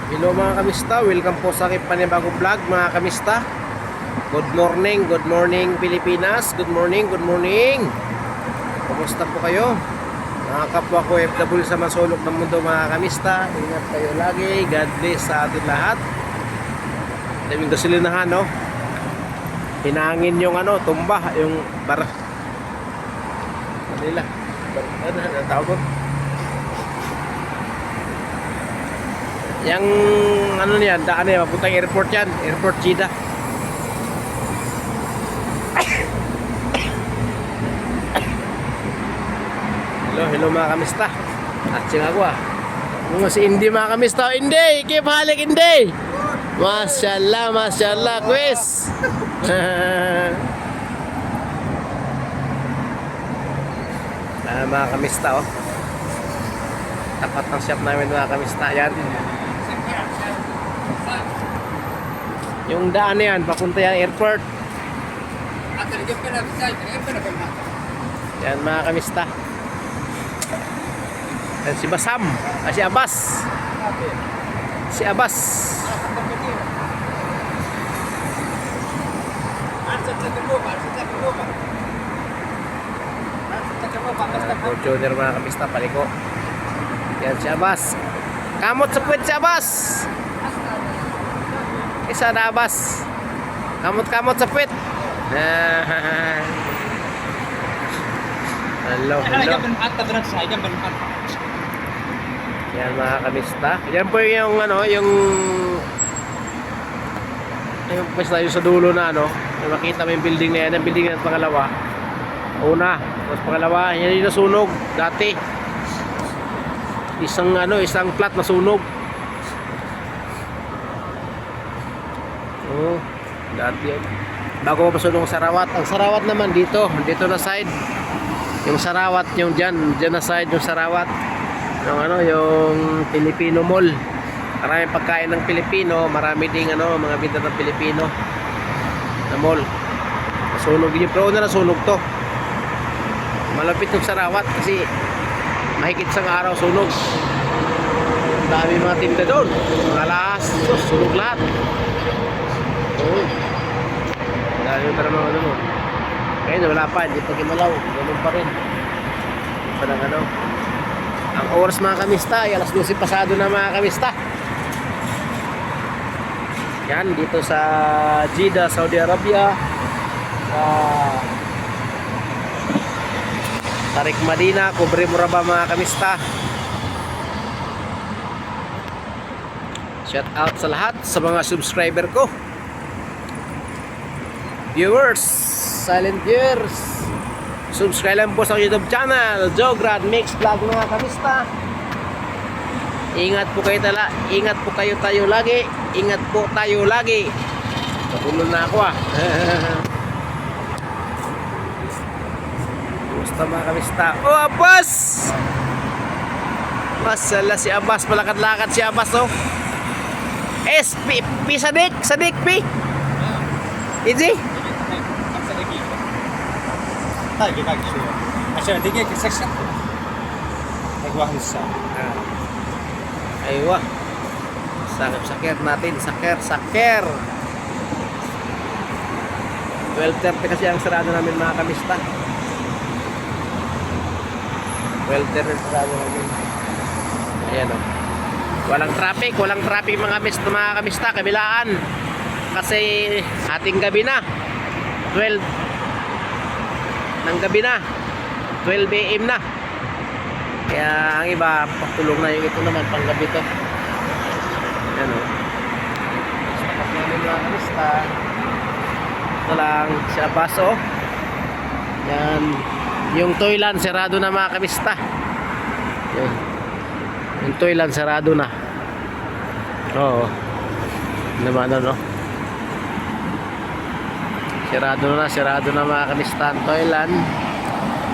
Hello mga kamista, welcome po sa aking panibagong vlog mga kamista. Good morning Pilipinas. Good morning. Kumusta po kayo? Mga kapwa ko FW sa masulok ng mundo mga kamista. Ingat kayo lagi, God bless sa atin lahat. Daming gasolinahan, no? Hinangin yung tumba, yung Manila. Ano tawag ko? Yang niyan, daan yan, mapuntang airport yan, airport Jeddah. Hello mga kamista. Atching ako Mga si Indy mga kamista. Indy, keep halik Indy. Masyaallah, quiz. Mga kamista tapat ng shop namin mga kamista yan. Yung daan na yan, papunta yan airport. Yan mga kamista. Yan si Basam, si Abbas. Fortuner mga kamista, paliko. Yan si Abbas. Kamot sa puwet si Abbas. Isa na Abbas. Kamot sa puwet. Hello. Yan mga kamista. Yan po yung yung pwesto yung sa dulo na yung makita mo yung building na yan. Yung building na pangalawa. Una. Tapos pangalawa. Yan yung nasunog. Dati. Isang plat na sunog. Dati yan. Bago masunog ang Sarawat. Ang Sarawat naman dito na side. Yung Sarawat yung diyan na side yung Sarawat. Yung Filipino Mall. Maraming pagkain ng Pilipino, marami ding mga binta ng Pilipino na mall. Nasunog din pero na nasunog to. Malapit yung Sarawat kasi mahigit sa araw sunog. Dami mga tinda doon. Mga lahas, sunog lahat. Dami pa naman doon. Kaya wala pa, hindi pa gimalaw. Ganun pa rin. Parang ang oras mga kamista ay alas 12 pasado na mga kamista. Yan, dito sa Jeddah, Saudi Arabia. Tarik Madina, Kubre Muraba mga kamista. Shout out sa lahat sa mga subscriber ko, viewers, silent viewers. Subscribe lang po sa YouTube channel Jograd Mix Vlog mga kamista. Ingat po tayo lagi. Ingat po tayo lagi. Natulog na ako Gusto mga kamista. Abbas! Masala si Abbas. Palakad-lakad si Abbas P Sadik P Easy? Aywa. Sakir natin. Sakir. 12:30 kasi ang sarado namin mga kamista. 12:30 ang sarado namin. Ayan Walang traffic mga kamista, kabilaan. Kasi ating gabi na. 12 ng gabi na. 12 AM na. Kaya ang iba patulong na yung ito naman panggabi to. Ayan Tapat namin mga kamista. Ito lang si Abbas Yan. Yung toilan sarado na mga kamista. Yan. Yung toilan sarado na. Naman Sarado na mga kamista ang toilan.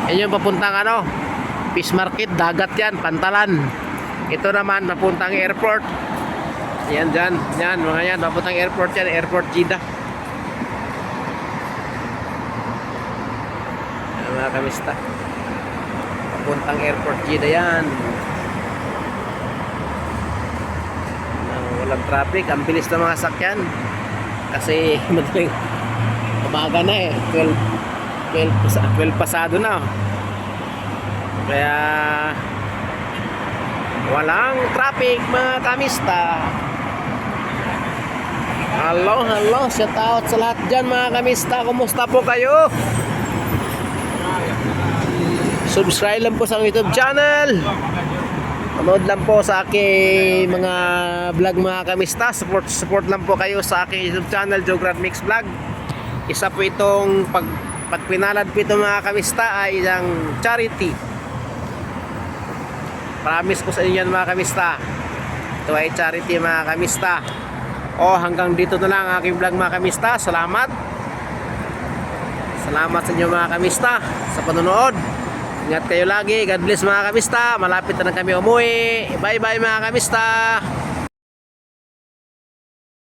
Yan yung papuntang Fish Market, dagat yan, Pantalan. Ito naman papuntang airport. Yan mga yan, papuntang airport yan, airport Jeddah. Yan mga kamista. Papuntang airport Jeddah yan. walang traffic, ang bilis ng mga sakyan. Kasi madaling umaga na eh, 12 pasado na. Kaya walang traffic mga kamista. Hello, shout out sa lahat dyan mga kamista. Kumusta po kayo? Subscribe lang po sa YouTube channel. Manood lang po sa aking mga vlog mga kamista. Support lang po kayo sa aking YouTube channel, Jograd Mix Vlog. Isa po itong pag pinalad po ito mga kamista ay isang charity. Promise ko sa inyo yan mga kamista. Ito ay charity mga kamista. Hanggang dito na lang ang aking vlog mga kamista. Salamat sa inyo mga kamista sa panonood. Ingat kayo lagi. God bless mga kamista. Malapit na kami umuwi. Bye bye mga kamista.